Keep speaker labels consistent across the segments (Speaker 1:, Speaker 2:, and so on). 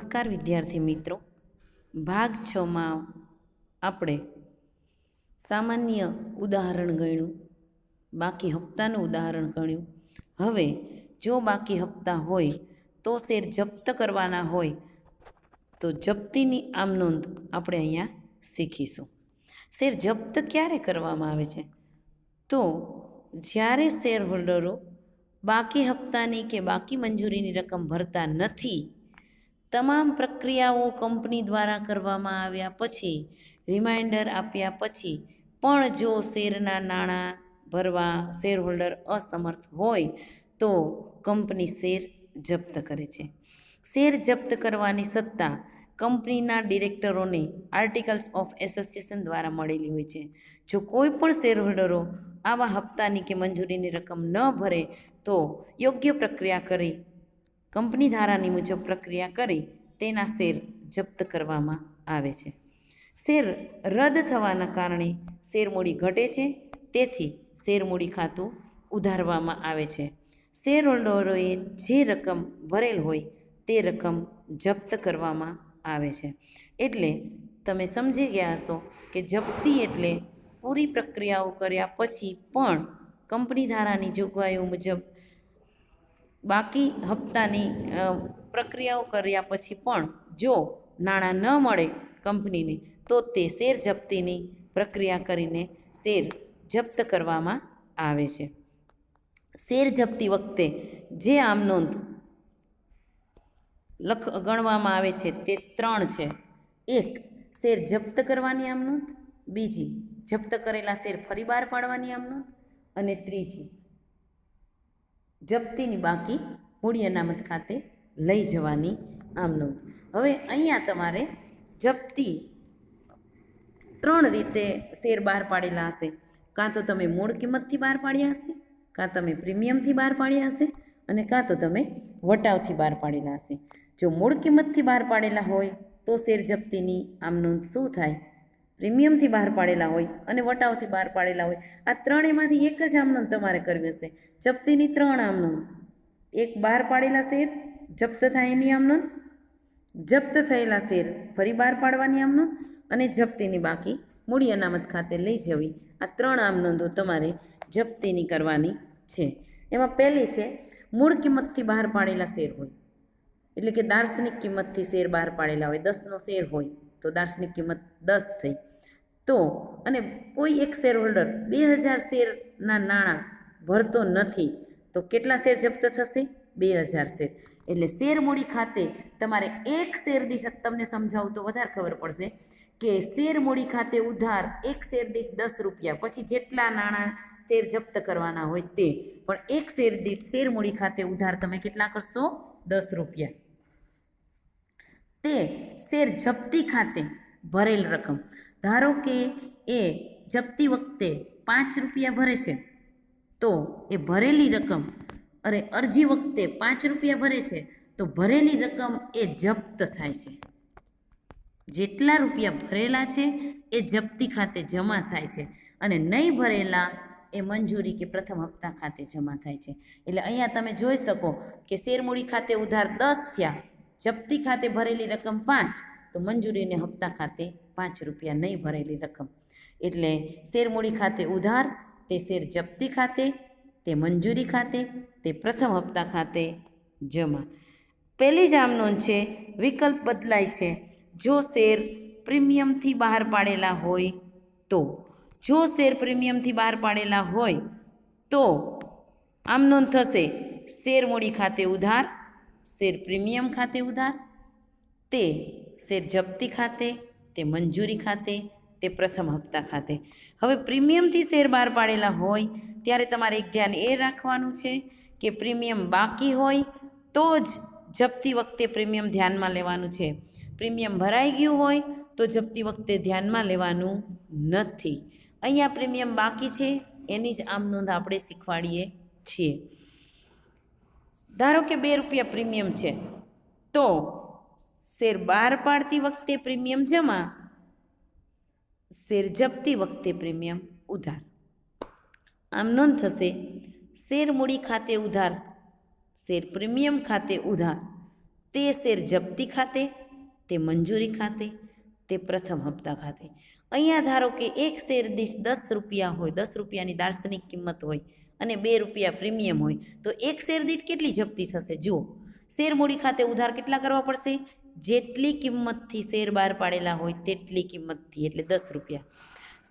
Speaker 1: નમસ્કાર વિદ્યાર્થી મિત્રો, ભાગ 6માં આપણે સામાન્ય ઉદાહરણ ગણ્યું, બાકી હપ્તાનું ઉદાહરણ ગણ્યું. હવે જો બાકી હપ્તા હોય તો શેર જપ્ત કરવાના હોય તો જપ્તીની આમ નોંધ આપણે અહીંયા શીખીશું. શેર જપ્ત ક્યારે કરવામાં આવે છે? તો જ્યારે શેર હોલ્ડરો બાકી હપ્તાની કે બાકી મંજૂરીની રકમ ભરતા નથી, તમામ પ્રક્રિયાઓ કંપની દ્વારા કરવામાં આવ્યા પછી, રિમાઇન્ડર આપ્યા પછી પણ જો શેરના નાણાં ભરવા શેર હોલ્ડર અસમર્થ હોય તો કંપની શેર જપ્ત કરે છે. શેર જપ્ત કરવાની સત્તા કંપનીના ડિરેક્ટરોને આર્ટિકલ્સ ઓફ એસોસિએશન દ્વારા મળેલી હોય છે. જો કોઈ પણ શેર હોલ્ડરો આવા હપ્તાની કે મંજૂરીની રકમ ન ભરે તો યોગ્ય પ્રક્રિયા કરી કંપની ધારાની મુજબ પ્રક્રિયા કરી તેના શેર જપ્ત કરવામાં આવે છે. શેર રદ થવાના કારણે શેરમૂડી ઘટે છે, તેથી શેરમૂડી ખાતું ઉધારવામાં આવે છે. શેર હોલ્ડરોએ જે રકમ ભરેલ હોય તે રકમ જપ્ત કરવામાં આવે છે. એટલે તમે સમજી ગયા હશો કે જપ્તી એટલે પૂરી પ્રક્રિયાઓ કર્યા પછી પણ કંપની ધારાની જોગવાઈઓ મુજબ બાકી હપ્તાની પ્રક્રિયાઓ કર્યા પછી પણ જો નાણાં ન મળે કંપનીને તો તે શેર જપ્તીની પ્રક્રિયા કરીને શેર જપ્ત કરવામાં આવે છે. શેર જપ્તી વખતે જે આમ નોંધ ગણવામાં આવે છે તે 3 છે. 1. શેર જપ્ત કરવાની આમ નોંધ, 2. જપ્ત કરેલા શેર ફરી બહાર પાડવાની આમ નોંધ અને 3. જપ્તીની બાકી મૂડી અનામત ખાતે લઈ જવાની આમ નોંધ. હવે અહીંયા તમારે જપ્તી 3 રીતે શેર બહાર પાડેલા હશે. કાં તો તમે મૂળ કિંમતથી બહાર પાડ્યા હશે, કાં તમે પ્રીમિયમથી બહાર પાડ્યા હશે અને કાં તો તમે વટાવથી બહાર પાડેલા હશે. જો મૂળ કિંમતથી બહાર પાડેલા હોય તો શેર જપ્તીની આમ નોંધ શું થાય? પ્રીમિયમથી બહાર પાડેલા હોય અને વટાવથી બહાર પાડેલા હોય, આ ત્રણેયમાંથી એક જ આમ નોંધ તમારે કરવી હશે. જપ્તીની 3 આમ નોંધ: 1. બહાર પાડેલા શેર જપ્ત થાય એની આમ નોંધ, જપ્ત થયેલા શેર ફરી બહાર પાડવાની આમ નોંધ અને જપ્તીની બાકી મૂડી અનામત ખાતે લઈ જવી. આ 3 આમ નોંધો તમારે જપ્તીની કરવાની છે. એમાં પહેલી છે, મૂળ કિંમતથી બહાર પાડેલા શેર હોય, એટલે કે દાર્શનિક કિંમતથી શેર બહાર પાડેલા હોય. 10નો શેર હોય તો દાર્શનિક કિંમત 10 થઈ. તો અને કોઈ એક શેર હોલ્ડર 2000 શેરના નાણાં ભરતો નથી તો કેટલા શેર જપ્ત થશે? 2000 શેર. એટલે શેર મૂડી ખાતે તમારે એક શેર દીઠ, તમને સમજાવું તો વધારે ખબર પડશે કે શેર મૂડી ખાતે ઉધાર એક શેર દીઠ 10 રૂપિયા, પછી જેટલા નાણાં શેર જપ્ત કરવાના હોય તે, પણ એક શેર દીઠ શેર મૂડી ખાતે ઉધાર તમે કેટલા કરશો? 10 રૂપિયા. તે શેર જપ્તી ખાતે ભરેલ રકમ, ધારો કે એ જપ્તી વખતે 5 રૂપિયા ભરે છે તો એ ભરેલી રકમ, અરજી વખતે 5 રૂપિયા ભરે છે તો ભરેલી રકમ એ જપ્ત થાય છે. જેટલા રૂપિયા ભરેલા છે એ જપ્તી ખાતે જમા થાય છે અને નહીં ભરેલા એ મંજૂરી કે પ્રથમ હપ્તા ખાતે જમા થાય છે. એટલે અહીંયા તમે જોઈ શકો કે શેરમૂડી ખાતે ઉધાર 10 થયા, જપ્તી ખાતે ભરેલી રકમ 5, તો મંજૂરી અને હપ્તા ખાતે 5 રૂપિયા નહીં ભરેલી રકમ. એટલે શેરમૂડી ખાતે ઉધાર તે શેર જપ્તી ખાતે, તે મંજૂરી ખાતે, તે પ્રથમ હપ્તા ખાતે જમા. પહેલી જ આમ નોંધ છે, વિકલ્પ બદલાય છે. જો શેર પ્રીમિયમથી બહાર પાડેલા હોય તો, જો શેર પ્રીમિયમથી બહાર પાડેલા હોય તો આમ નોંધ થશે શેર મૂડી ખાતે ઉધાર, શેર પ્રીમિયમ ખાતે ઉધાર, તે શેર જપ્તી ખાતે, તે મંજૂરી ખાતે, તે પ્રથમ હપ્તા ખાતે. હવે પ્રીમિયમથી શેર બહાર પાડેલા હોય ત્યારે તમારે એક ધ્યાન એ રાખવાનું છે કે પ્રીમિયમ બાકી હોય તો જ જપ્તી વખતે પ્રીમિયમ ધ્યાનમાં લેવાનું છે. પ્રીમિયમ ભરાઈ ગયું હોય તો જપ્તી વખતે ધ્યાનમાં લેવાનું નથી. અહીંયા પ્રીમિયમ બાકી છે એની જ આમ નોંધ આપણે શીખવાડીએ છીએ. ધારો કે 2 રૂપિયા પ્રીમિયમ છે તો શેર બહાર પાડતી વખતે પ્રીમિયમ જમા, શેર જપ્તી વખતે પ્રીમિયમ ઉધાર. આમ નોંધ થશે શેર મૂડી ખાતે ઉધાર, શેર પ્રીમિયમ ખાતે ઉધાર, તે શેર જપ્તી ખાતે, તે મંજૂરી ખાતે, તે પ્રથમ હપ્તા ખાતે. અહીંયા ધારો કે એક શેર દીઠ 10 રૂપિયા હોય, 10 રૂપિયાની દાર્શનિક કિંમત હોય અને 2 રૂપિયા પ્રીમિયમ હોય, તો એક શેર દીઠ કેટલી જપ્તી થશે? જુઓ, શેર મૂડી ખાતે ઉધાર કેટલા કરવા પડશે? જેટલી કિંમતથી શેર બહાર પાડેલા હોય તેટલી કિંમતથી, એટલે 10 રૂપિયા.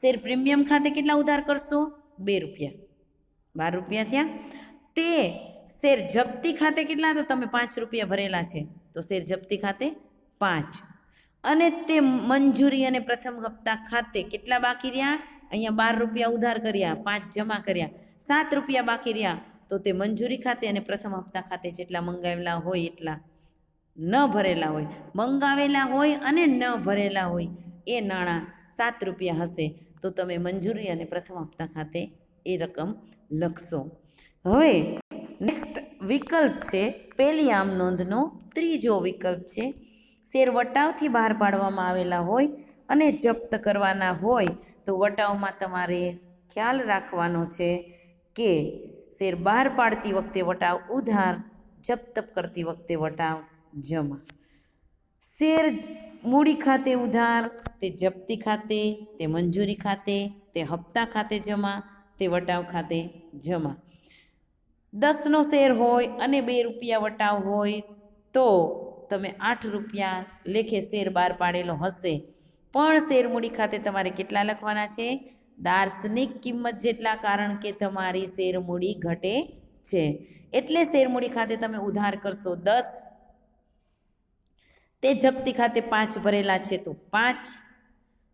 Speaker 1: શેર પ્રીમિયમ ખાતે કેટલા ઉધાર કરશો? 2 રૂપિયા, 12 રૂપિયા થયા. તે શેર જપ્તી ખાતે કેટલા? તો તમે 5 રૂપિયા ભરેલા છે, તો શેર જપ્તી ખાતે 5. અને તે મંજૂરી અને પ્રથમ હપ્તા ખાતે કેટલા બાકી રહ્યા? અહીંયા 12 રૂપિયા ઉધાર કર્યા, 5 જમા કર્યા, 7 રૂપિયા બાકી રહ્યા. તો તે મંજૂરી ખાતે અને પ્રથમ હપ્તા ખાતે જેટલા મંગાવેલા હોય એટલા ન ભરેલા હોય, મંગાવેલા હોય અને ન ભરેલા હોય એ નાણાં 7 રૂપિયા હશે, તો તમે મંજૂરી અને પ્રથમ હપ્તા ખાતે એ રકમ લખશો. હવે નેક્સ્ટ વિકલ્પ છે પહેલી આમ નોંધનો ત્રીજો વિકલ્પ છે, શેર વટાવથી બહાર પાડવામાં આવેલા હોય અને જપ્ત કરવાના હોય. તો વટાવમાં તમારે ખ્યાલ રાખવાનો છે કે શેર બહાર પાડતી વખતે વટાવ ઉધાર, જપ્ત કરતી વખતે વટાવ જમા. શેર મૂડી ખાતે ઉધાર, તે જપ્તી ખાતે, તે મંજૂરી ખાતે, તે હપ્તા ખાતે જમા, તે વટાવ ખાતે જમા. 10નો શેર હોય અને 2 રૂપિયા વટાવ હોય તો તમે 8 રૂપિયા લેખે શેર બહાર પાડેલો હશે, પણ શેર મૂડી ખાતે તમારે કેટલા લખવાના છે? દાર્શનિક કિંમત જેટલા, કારણ કે તમારી શેર મૂડી ઘટે છે. એટલે શેર મૂડી ખાતે તમે ઉધાર કરશો 10, તે જપ્તી ખાતે 5 ભરેલા છે તો 5,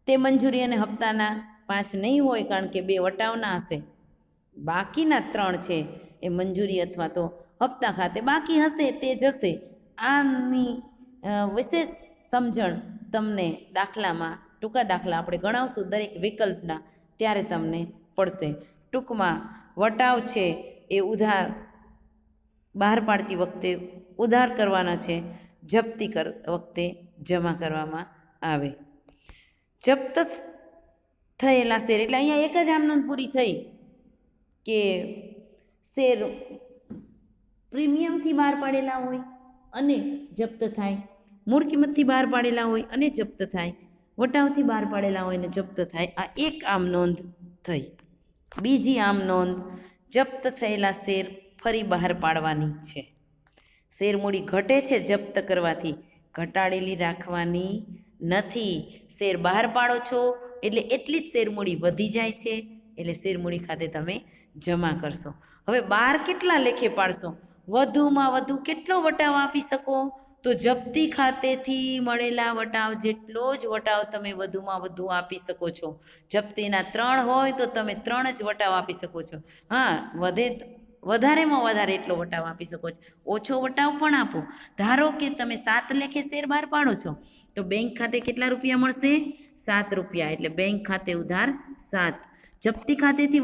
Speaker 1: તે મંજૂરી અને હપ્તાના 5 નહીં હોય કારણ કે 2 વટાવના હશે, બાકીના 3 છે એ મંજૂરી અથવા તો હપ્તા ખાતે બાકી હશે તે જશે. આની વિશેષ સમજણ તમને દાખલામાં, ટૂંકા દાખલા આપણે ગણાવશું દરેક વિકલ્પના, ત્યારે તમને પડશે. ટૂંકમાં વટાવ છે એ ઉધાર બહાર પાડતી વખતે ઉધાર કરવાના છે, જપ્તી વખતે જમા કરવામાં આવે. જપ્ત થયેલા શેર એટલે અહીંયા એક જ આમ નોંધ પૂરી થઈ કે શેર પ્રીમિયમથી બહાર પાડેલા હોય અને જપ્ત થાય, મૂળ કિંમતથી બહાર પાડેલા હોય અને જપ્ત થાય, વટાવથી બહાર પાડેલા હોય અને જપ્ત થાય. આ એક આમ નોંધ થઈ. બીજી આમ નોંધ, જપ્ત થયેલા શેર ફરી બહાર પાડવાની છે. શેર મૂડી ઘટે છે જપ્ત કરવાથી, ઘટાડેલી રાખવાની નથી. શેર બહાર પાડો છો એટલે એટલી જ શેર મૂડી વધી જાય છે, એટલે શેર મૂડી ખાતે તમે જમા કરશો. હવે 12 કેટલા લેખે પાડશો? વધુમાં વધુ કેટલો વટાવ આપી શકો? તો જપ્તી ખાતેથી મળેલા વટાવ જેટલો જ વટાવ તમે વધુમાં વધુ આપી શકો છો. જપ્તીના 3 હોય તો તમે 3 જ વટાવ આપી શકો છો. હા, વધારેમાં વધારે એટલો વટાવ આપી શકો છો, ઓછો વટાવ પણ આપો. ધારો કે તમે 7 લેખે શેર બહાર પાડો છો તો બેંક ખાતે કેટલા રૂપિયા મળશે? 7 રૂપિયા, એટલે બેંક ખાતે ઉધાર 7. જપ્તી ખાતેથી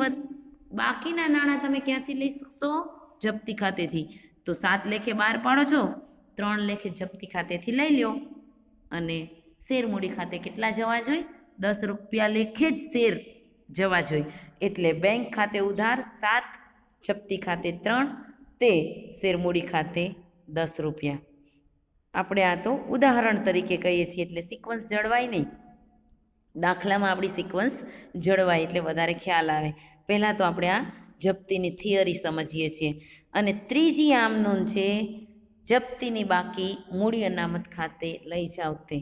Speaker 1: બાકીના નાણાં તમે ક્યાંથી લઈ શકશો? જપ્તી ખાતેથી. તો 7 લેખે બહાર પાડો છો, 3 લેખે જપ્તી ખાતેથી લઈ લ્યો અને શેર મૂડી ખાતે કેટલા જવા જોઈએ? 10 રૂપિયા લેખે જ શેર જવા જોઈએ. એટલે બેંક ખાતે ઉધાર 7, જપ્તી ખાતે 3, તે શેર મૂડી ખાતે 10 રૂપિયા. આપણે આ તો ઉદાહરણ તરીકે કહીએ છીએ એટલે સિક્વન્સ જળવાય નહીં. દાખલામાં આપણી સિક્વન્સ જળવાય એટલે વધારે ખ્યાલ આવે. પહેલાં તો આપણે આ જપ્તીની થિયરી સમજીએ છીએ. અને ત્રીજી આમ નોંધ છે, જપ્તીની બાકી મૂડી અનામત ખાતે લઈ જાવ તે.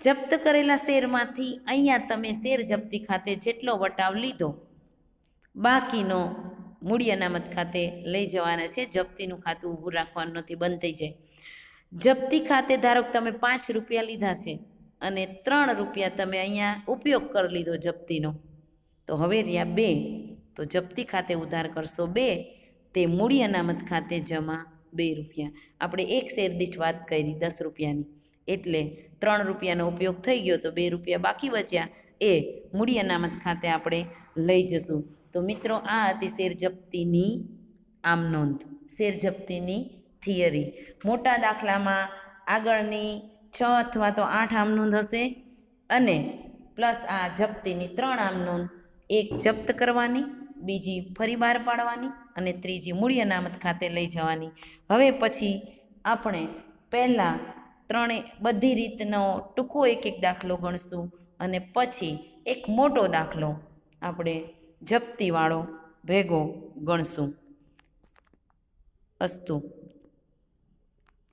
Speaker 1: જપ્ત કરેલા શેરમાંથી અહીંયા તમે શેર જપ્તી ખાતે જેટલો વટાવ લીધો, બાકીનો મૂડી અનામત ખાતે લઈ જવાના છે. જપ્તીનું ખાતું ઊભું રાખવાનું નથી, બંધ થઈ જાય. જપ્તી ખાતે ધારો કે તમે 5 રૂપિયા લીધા છે અને 3 રૂપિયા તમે અહીંયા ઉપયોગ કરી લીધો જપ્તીનો, તો હવે રહ્યા 2, તો જપ્તી ખાતે ઉધાર કરશો 2, તે મૂડી અનામત ખાતે જમા 2 રૂપિયા. આપણે એક શેર દીઠ વાત કરી 10 રૂપિયાની, એટલે 3 રૂપિયાનો ઉપયોગ થઈ ગયો તો 2 રૂપિયા બાકી બચ્યા, એ મૂડી અનામત ખાતે આપણે લઈ જશું. તો મિત્રો, આ હતી શેર જપ્તીની આમ નોંધ, શેર જપ્તીની થિયરી. મોટા દાખલામાં આગળની 6 અથવા તો 8 આમ નોંધ હશે અને પ્લસ આ જપ્તીની 3 આમ નોંધ, એક જપ્ત કરવાની, બીજી ફરી બહાર પાડવાની અને ત્રીજી મૂડી અનામત ખાતે લઈ જવાની. હવે પછી આપણે પહેલાં બધી રીતનો ટૂંકો એક એક દાખલો ગણશું અને પછી એક મોટો દાખલો આપણે જપ્તીવાળો ભેગો ગણશું. અસ્તુ.